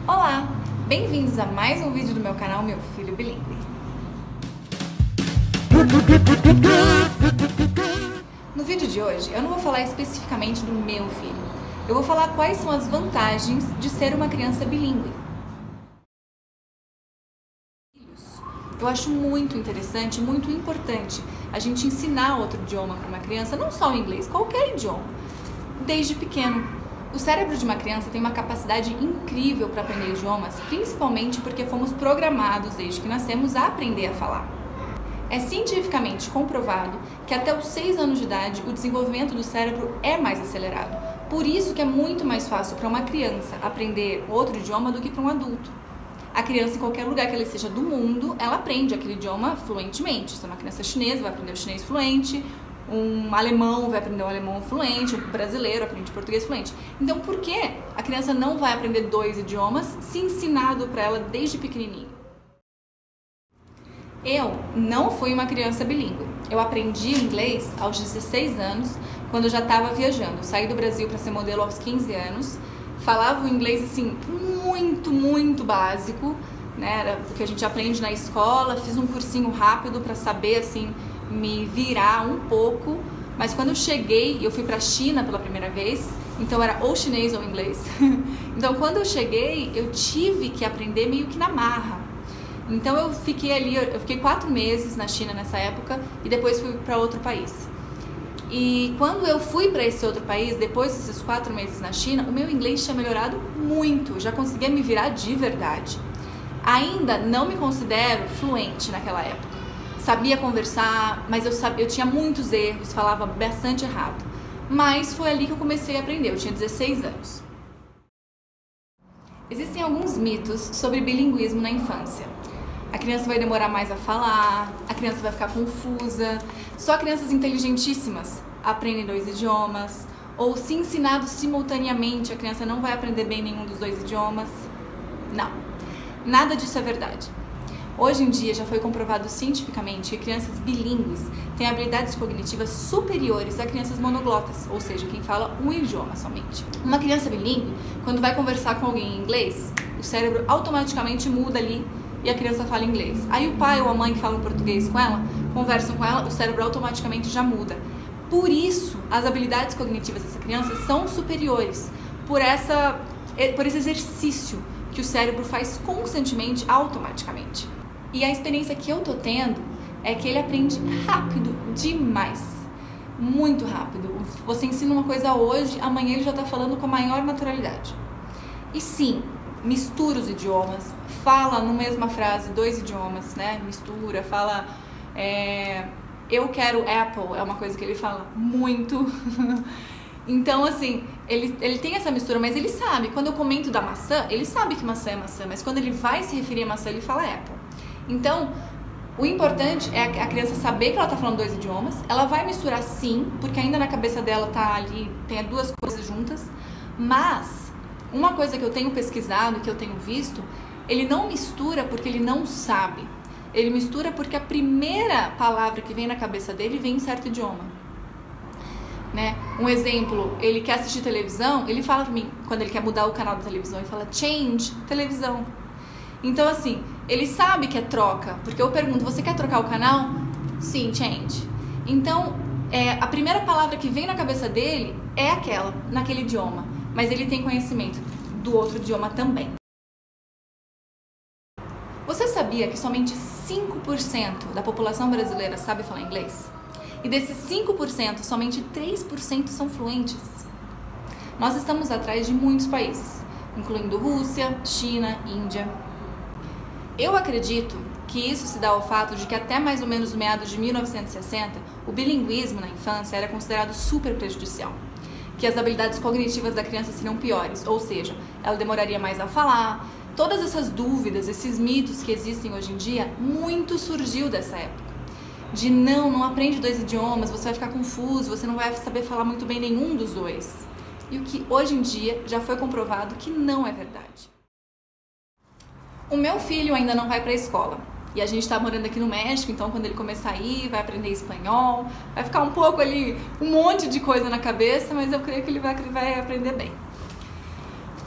Olá, bem-vindos a mais um vídeo do meu canal Meu Filho Bilíngue. No vídeo de hoje eu não vou falar especificamente do meu filho, eu vou falar quais são as vantagens de ser uma criança bilíngue. Eu acho muito interessante, muito importante a gente ensinar outro idioma para uma criança, não só o inglês, qualquer idioma, desde pequeno. O cérebro de uma criança tem uma capacidade incrível para aprender idiomas, principalmente porque fomos programados desde que nascemos a aprender a falar. É cientificamente comprovado que até os 6 anos de idade o desenvolvimento do cérebro é mais acelerado. Por isso que é muito mais fácil para uma criança aprender outro idioma do que para um adulto. A criança, em qualquer lugar que ela esteja do mundo, ela aprende aquele idioma fluentemente. Se é uma criança chinesa, vai aprender o chinês fluente. Um alemão vai aprender o alemão fluente, um brasileiro aprende português fluente. Então, por que a criança não vai aprender 2 idiomas se ensinado para ela desde pequenininho? Eu não fui uma criança bilíngue. Eu aprendi inglês aos 16 anos, quando eu já estava viajando. Eu saí do Brasil para ser modelo aos 15 anos. Falava o inglês assim muito básico, né? Era o que a gente aprende na escola. Fiz um cursinho rápido para saber assim me virar um pouco, mas quando eu cheguei, eu fui pra China pela primeira vez, então era ou chinês ou inglês. Então quando eu cheguei, eu tive que aprender meio que na marra. Então eu fiquei 4 meses na China nessa época e depois fui para outro país. E quando eu fui para esse outro país, depois desses 4 meses na China, o meu inglês tinha melhorado muito, já conseguia me virar de verdade. Ainda não me considero fluente naquela época. Sabia conversar, mas eu tinha muitos erros, falava bastante errado. Mas foi ali que eu comecei a aprender, eu tinha 16 anos. Existem alguns mitos sobre bilinguismo na infância. A criança vai demorar mais a falar, a criança vai ficar confusa, só crianças inteligentíssimas aprendem 2 idiomas, ou se ensinado simultaneamente, a criança não vai aprender bem nenhum dos 2 idiomas. Não, nada disso é verdade. Hoje em dia já foi comprovado cientificamente que crianças bilíngues têm habilidades cognitivas superiores a crianças monoglotas, ou seja, quem fala um idioma somente. Uma criança bilíngue, quando vai conversar com alguém em inglês, o cérebro automaticamente muda ali e a criança fala inglês. Aí o pai ou a mãe que falam português com ela, conversam com ela, o cérebro automaticamente já muda. Por isso, as habilidades cognitivas dessa criança são superiores, por esse exercício que o cérebro faz constantemente, automaticamente. E a experiência que eu tô tendo é que ele aprende rápido demais, muito rápido. Você ensina uma coisa hoje, amanhã ele já tá falando com a maior naturalidade. E sim, mistura os idiomas, fala na mesma frase 2 idiomas, né? Mistura, fala eu quero Apple, é uma coisa que ele fala muito. Então, assim, ele tem essa mistura, mas ele sabe, quando eu comento da maçã, ele sabe que maçã é maçã, mas quando ele vai se referir a maçã, ele fala Apple. Então, o importante é a criança saber que ela tá falando 2 idiomas, ela vai misturar sim, porque ainda na cabeça dela tá ali, tem as 2 coisas juntas, mas uma coisa que eu tenho pesquisado, que eu tenho visto, ele não mistura porque ele não sabe, ele mistura porque a primeira palavra que vem na cabeça dele vem em certo idioma. Né? Um exemplo, ele quer assistir televisão, ele fala pra mim, quando ele quer mudar o canal da televisão, ele fala change, televisão. Então assim, ele sabe que é troca, porque eu pergunto, você quer trocar o canal? Sim, change. Então, a primeira palavra que vem na cabeça dele é aquela, naquele idioma, mas ele tem conhecimento do outro idioma também. Você sabia que somente 5% da população brasileira sabe falar inglês? E desses 5%, somente 3% são fluentes. Nós estamos atrás de muitos países, incluindo Rússia, China, Índia. Eu acredito que isso se dá ao fato de que até mais ou menos meados de 1960, o bilinguismo na infância era considerado super prejudicial, que as habilidades cognitivas da criança seriam piores, ou seja, ela demoraria mais a falar. Todas essas dúvidas, esses mitos que existem hoje em dia, muito surgiu dessa época. De não aprende 2 idiomas, você vai ficar confuso, você não vai saber falar muito bem nenhum dos 2. E o que hoje em dia já foi comprovado que não é verdade. O meu filho ainda não vai para a escola e a gente está morando aqui no México, então quando ele começar a ir, vai aprender espanhol, vai ficar um pouco ali, um monte de coisa na cabeça, mas eu creio que ele vai aprender bem.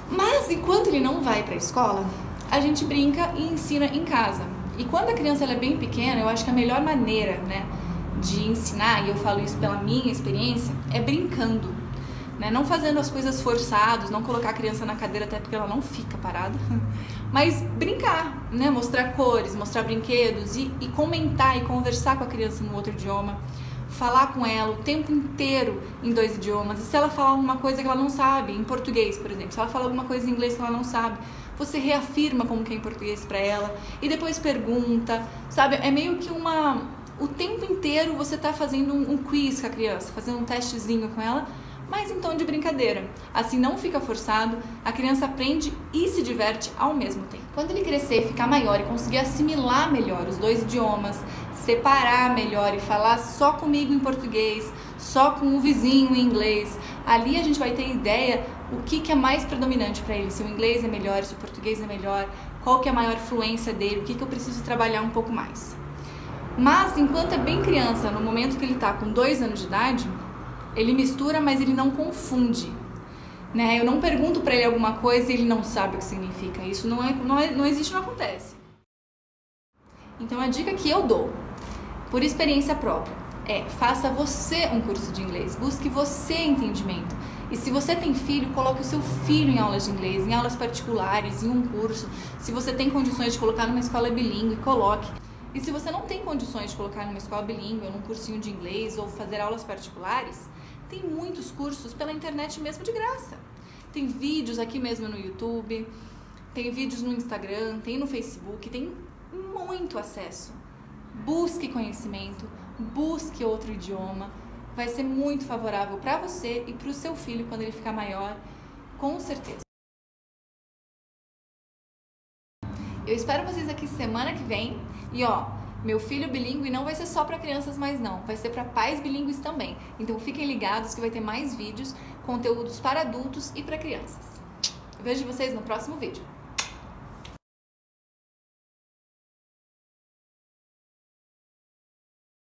Mas enquanto ele não vai para a escola, a gente brinca e ensina em casa. E quando a criança ela é bem pequena, eu acho que a melhor maneira, né, de ensinar, e eu falo isso pela minha experiência, é brincando, né? Não fazendo as coisas forçadas, não colocar a criança na cadeira até porque ela não fica parada, mas brincar, né? Mostrar cores, mostrar brinquedos e comentar e conversar com a criança no outro idioma, falar com ela o tempo inteiro em 2 idiomas. E se ela falar alguma coisa que ela não sabe, em português, por exemplo, se ela falar alguma coisa em inglês que ela não sabe, você reafirma como que é em português para ela e depois pergunta, sabe? É meio que o tempo inteiro você tá fazendo um quiz com a criança, fazendo um testezinho com ela, mas em tom de brincadeira. Assim não fica forçado, a criança aprende e se diverte ao mesmo tempo. Quando ele crescer, ficar maior e conseguir assimilar melhor os 2 idiomas, separar melhor e falar só comigo em português, só com o vizinho em inglês, ali a gente vai ter ideia o que é mais predominante para ele, se o inglês é melhor, se o português é melhor, qual que é a maior fluência dele, o que eu preciso trabalhar um pouco mais. Mas enquanto é bem criança, no momento que ele está com 2 anos de idade, ele mistura, mas ele não confunde, né? Eu não pergunto para ele alguma coisa e ele não sabe o que significa. Isso não existe, não acontece. Então a dica que eu dou, por experiência própria, faça você um curso de inglês, busque você entendimento. E se você tem filho, coloque o seu filho em aulas de inglês, em aulas particulares, em um curso. Se você tem condições de colocar numa escola bilíngue, coloque. E se você não tem condições de colocar numa escola bilíngue, ou num cursinho de inglês, ou fazer aulas particulares, tem muitos cursos pela internet mesmo de graça. Tem vídeos aqui mesmo no YouTube, tem vídeos no Instagram, tem no Facebook, tem muito acesso. Busque conhecimento, busque outro idioma, vai ser muito favorável para você e para o seu filho quando ele ficar maior, com certeza. Eu espero vocês aqui semana que vem e meu filho bilíngue não vai ser só para crianças mais não, vai ser para pais bilíngues também. Então fiquem ligados que vai ter mais vídeos, conteúdos para adultos e para crianças. Eu vejo vocês no próximo vídeo.